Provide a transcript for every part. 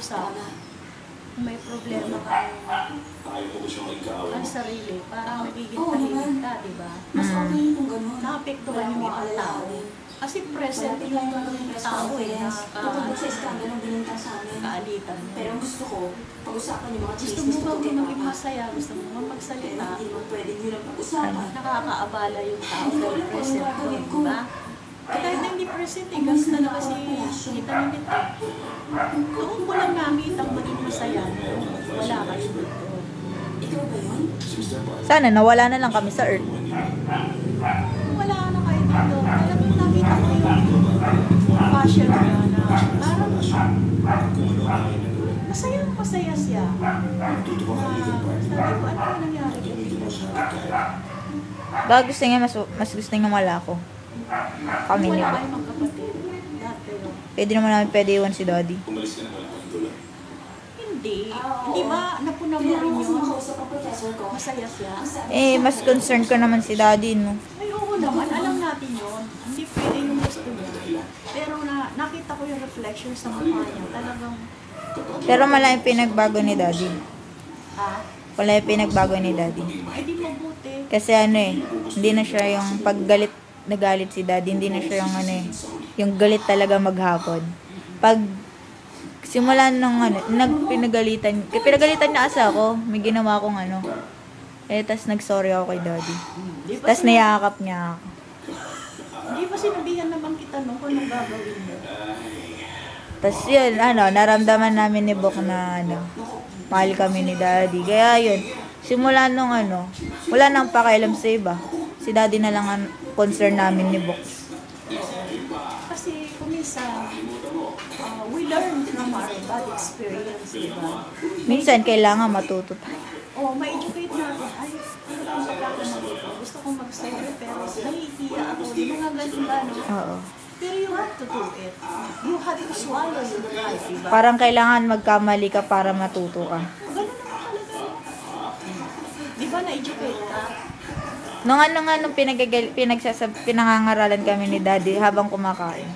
mag-usap. Kung may problema ka ang sarili, parang nagiging tahimik ka, di ba? Mas okay kung gano'n. Naapektuhan yung ibang tao. Kasi present yung tao na Tungkol sa iskandalo ng bininta sa amin. kaalitan mo. Pero gusto ko, pag-usapan yung mga Gusto chismis mo tungkol bang kay maging Papa. masaya? Gusto mo bang Pero magsalita? hindi mo pwede nyo lang pag-usapan. Nakakaabala yung tao Hindi ko dahil alam kung present ano doon, gagawin di ko. ba? Kahit na hindi present, ganun talaga si kita ni Nito. Kung mo lang nakita ang maging masaya, wala kayo dito. Ikaw ba yun? Sana nawala na lang kami sa Earth. Kung wala na kayo dito, talagang nakita ko yung passion niya na parang masaya siya. Sabi ko, ano yung nangyari dito? Baka gusto niya, mas gusto niya wala ako. Kami Wala niya. kayo magkapatid. Lahat kayo. Pwede naman namin pwede iwan si Daddy. Hindi. Hindi ba napuna mo Kailangan rin ko yun? makausap ang professor ko. Masaya siya. Mas concerned ko naman si Daddy, no? Ay, oo naman. Alam natin yun. Hindi pwede yung gusto niya. Pero nakita ko yung reflection sa mukha niya. Talagang, Pero malaking pinagbago ni Daddy. Wala yung pinagbago ni Daddy. ay di mabuti. Kasi hindi na siya yung paggalit, nagalit si Daddy, hindi na siya yung yung galit talaga maghapon. Pag simula nung pinagalitan niya kasi ako, may ginawa akong tas nag-sorry ako kay Daddy. Di ba Tas niyakap niya ako. Hindi ba sinabihan naman kita nung kung anong gagawin mo? Tas yun, naramdaman namin ni Bok na mahal kami ni Daddy. Kaya yun, simula nung wala nang pakialam sa iba. Si Daddy na lang ang concern namin ni Bok. Kasi kuminsan, we learn from our bad experience, di ba? Minsan, kailangan matuto tayo. Ma-educate natin. Ay, ano kung pagkakamalit ko? Gusto kong mag-sorry, pero nahihiya ako. Di mga ganun ba, no? Oo. Pero you have to do it. You have to swallow your pride, di ba? Parang kailangan magkamali ka para matuto ka. Ganun naman talaga. Di ba na-educate ka? Nung pinangangaralan kami ni Daddy habang kumakain.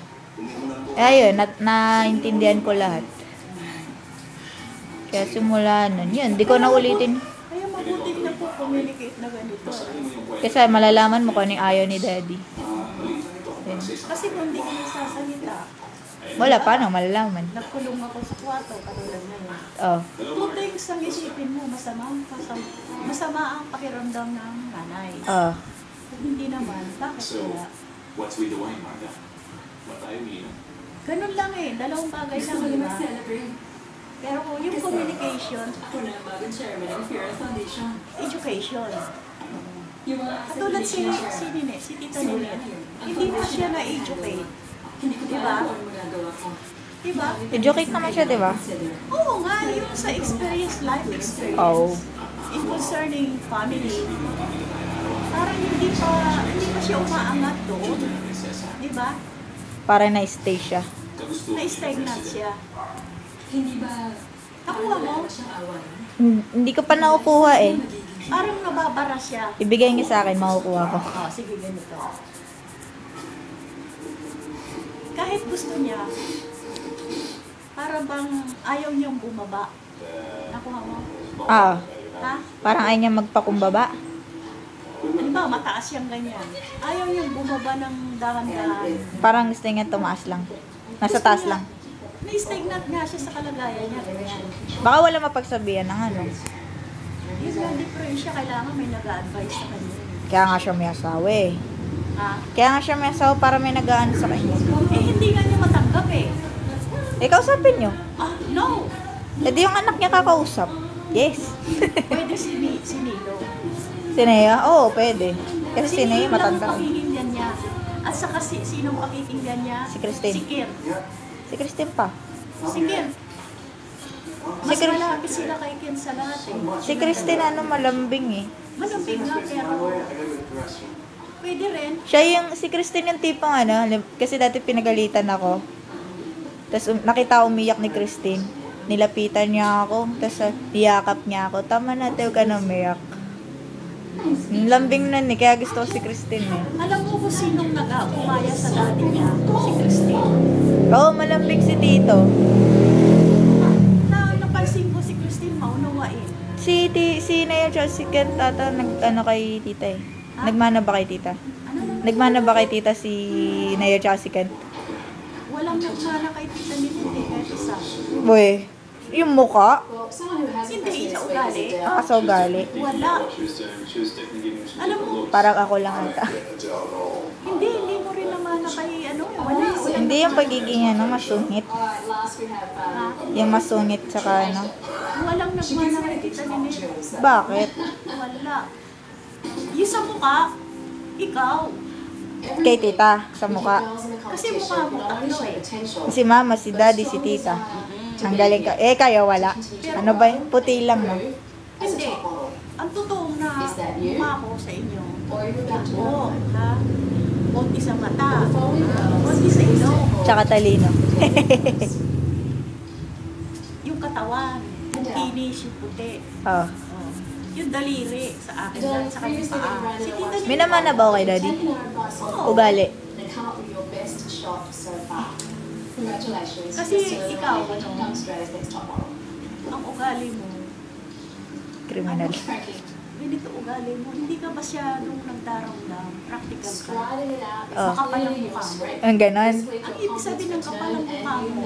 Ayun, naintindihan ko lahat. Kaya simula nun, yun, di ko na ulitin. Kaya mabuti na po communicate na ganito. Kasi malalaman mo kung ano yung ayaw ni Daddy. Yun. Kasi kung hindi ka nagsasalita, Wala, paano malalaman? nagkulong ako sa kwarto, katulad na yun. Oh. Two things ang isipin mo, masama ang pakiramdam ng nanay. Oh. Kung hindi naman, bakit wala? What's with the wine, Marga? What I mean? Ganun lang dalawang bagay lang, di ba? Celebrate. Pero kung yung communication, Ako na ang bagong chairman ng Fiera Foundation. education. Yung mga Katulad si Tita Ninet, hindi mo siya na-educate. Hindi ko Diba? alam kung magagawa ko. Diba? Educate naman siya, di ba? Oo nga, yung sa experience, life experience. Oh. In concerning family, parang hindi pa siya umaangat doon. Diba? Para na-stay siya. Na-stagnant siya. Hindi ba Nakuha mo? siyang awan? Hindi ko pa nakukuha eh. Parang nababara siya. Ibigay niya sa akin, makukuha ko. Sige, ganito. Kahit gusto niya, para bang ayaw niyang bumaba. Nakuha mo? Ah, Ha? parang ayaw niya magpakumbaba. Halimbawa, mataas siyang ganyan. Ayaw niyang bumaba ng dahan-dahan. Parang gusto niya tumaas lang. Nasa taas lang. Na-stagnant nga siya sa kalagayan niya. Ganyan. Baka wala mapagsabihan ng Yun nga, different siya. Kailangan may nag-a-advise sa kanya. Kaya nga siya may asawa eh. Ha? Kaya nga siya may asawa para may nag-aano sa kanya. Hindi nga niya matanggap eh. Kausapin niyo. No! E di yung anak niya kakausap. Yes. Pwede si Nilo. Si Nea? Oo, pwede. Kasi si Nea Nilo lang matanda. ang pakikinggan niya. At saka sinong pakikinggan niya? Si Christine. Si Kir. Si Christine pa. Si Kir. Mas malapit sila kay Ken sa lahat eh. Si Christine malambing eh. Malambing nga pero pwede rin. Si Christine yung tipong kasi dati pinagalitan ako. Tapos nakita umiyak ni Christine. Nilapitan niya ako. Tapos niyakap niya ako. Tama na, huwag ka na umiyak. Lambing nun eh. Kaya gusto ko si Christine eh. Alam mo kung sinong nag-umaya sa daddy niya? Si Christine. Oo, malambing si Tito. Naya si Kent ata nag-ano kay tita eh. Nagmana ba kay tita? Ano na? Nagmana ba kay tita si Naya si Kent? Walang nagmana kay Tita Ninit eh, kahit isa. Boy, yung muka, Well, someone who has Hindi, requested sa this ugali. raise a doubt. kaso gali. Wala. She was technically giving us Alam mo, Parang ako lang ata. hindi mo rin namana kay ano. Wala. Hindi yung pagiging ano, masungit. Alright, last we have Yung masungit tsaka ano. Walang nagmana kay Tita Ninit. Bakit? Wala. Yung sa mukha, ikaw. Kay tita, sa muka. Kasi mukha mo tatlo eh. Si mama, si daddy, si tita. Ang galing ka. Eh, kayo wala. Ano ba yun? Puti lang, no? Hindi. Ang totoong na mukha ko sa inyo. Or you're about to Oo, ha? Konti sa mata. Konti sa ilong. Tsaka talino. Yung katawan. Yung kinis, yung puti. Oh. Oh. Yung daliri sa akin lang, sa kanyang paa. Si Tita May naman na ba ako kay daddy? Ugali. Then come up with your best shot so far. Congratulations. Kasi ikaw, ano? Become Australia's next top model. ang ugali mo, Criminal. ganito ugali mo, hindi ka masyadong nagdaramdam, practical ka. Striding it out. Oh. Makapal ang mukha mo. Ang ganon. Ang ibig sabihin ng kapal ang mukha mo,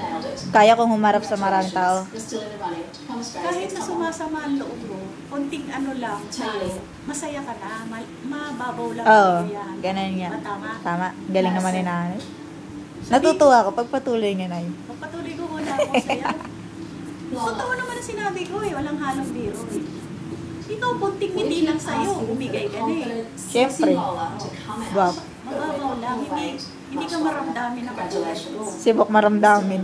Kaya kong humarap sa maraming tao. You're still in the running to become Australia's kahit next na top model. sumasama ang loob mo, konting ano lang, talo, masaya ka na, mababaw lang Oo. ang yan. Ganon nga. Matama. Tama. Galing naman ni nanay. Natutuwa ako pag patuloy niya na yun. Pagpatuloy ko muna ako sa'yo. Totoo naman ang sinabi ko eh, walang halong biro eh. Ikaw, bunting ngiti lang sa'yo, umigay ka na eh. Siyempre. Wow. Mababaw lang, hindi ka maramdamin ang katulad ko. Sibok maramdamin.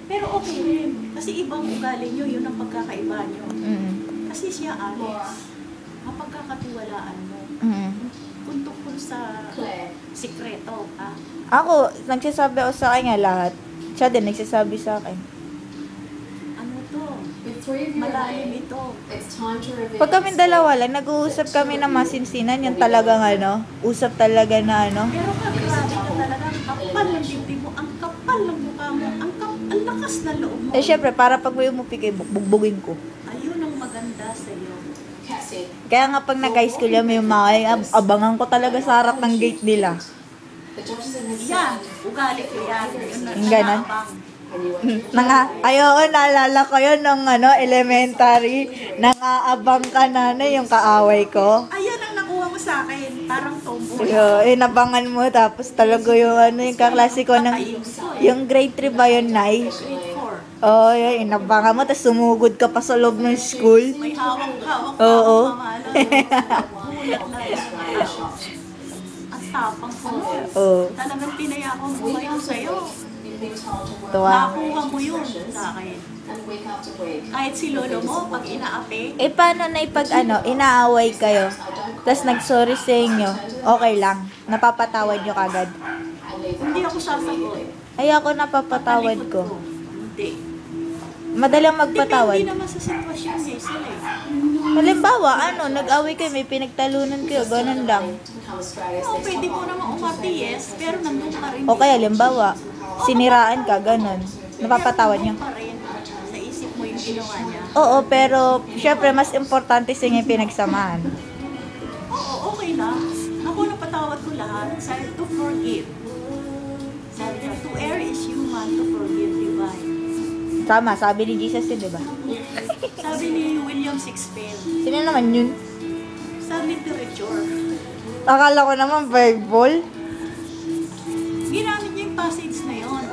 Pero okay rin, kasi ibang ugali nyo, yun ang pagkakaiba nyo. Mm. Kasi siya, Alex, mapagkakatiwalaan mo. Mm. Kung tungkol sa sikreto, ha? Ako, nagsasabi ako sa kanya lahat. Siya din nagsasabi sa akin. Ano to? With three of you Malalim remaining, ito. it's time to reveal Pag kami dalawa lang, nag-uusap kami ng masinsinan. Yung talagang ano, usap talaga na ano. Pero ka, grabe ka talaga, ang kapal ng dibdib mo, ang kapal ng mukha mo, ang lakas na loob mo. Eh syempre, para pag may umupik, eh, bugbugin ko. Ayun ang maganda sa'yo. Cassie. Kaya nga pag nag-high school yan, may mga abangan ko talaga sa harap ng gate nila. The judges have Yan, said ugali ko yan. Yun na, Yung ganon? nangabang. when you were Ayoko, naalala ko yun nung ano, elementary. Nangaabang ka na yung kaaway ko. Ayan ang nakuha mo sa akin, parang tomboy. Inabangan mo, tapos talaga yung ano, yung kaklase ko ng, yung grade 3 ba yun, Nay? Grade 4. Oo, yun, inabangan mo, tapos sumugod ka pa sa loob ng school. May hawak-hawak pa Oo. ako, mamahala. Gulat na yan. Ang tapang ko. Oo. Talagang tinaya ko ang buhay ko sa'yo. you've been told to work Tuwa. Nakuha mo yun sa akin. and week after week. Kahit si lolo mo, pag inaapi, Eh, paano na pag ano, inaaway kayo, tapos nag-sorry sa inyo, okay lang, napapatawad nyo kagad. I leave hindi ako sasagot. Ay, ako napapatawad Patalikod ko. Hindi. Madalang magpatawad. Depende naman sa sitwasyon, Hazel eh. Halimbawa, ano, nag-away kayo, may pinagtalunan kayo, ganun lang. to become Australia's Oo, next pwede top mo model. naman umati, yes, pero nandun pa rin. O kaya, halimbawa, siniraan ka, ganun. Napapatawad nyo. Nandun pa rin sa isip mo yung ginawa niya. Oo, pero, syempre, mas importante sa inyo yung pinagsamahan. Oo, okay lang. Ako napatawad ko lahat. Sabi, to forgive. Sabi niya, to err is human, to forgive divine. Tama, sabi ni Jesus yun, di ba? Sabi ni William Shakespeare, Sino naman yun? sa literature, Akala ko naman, Bible. ginamit niya yung passage na yon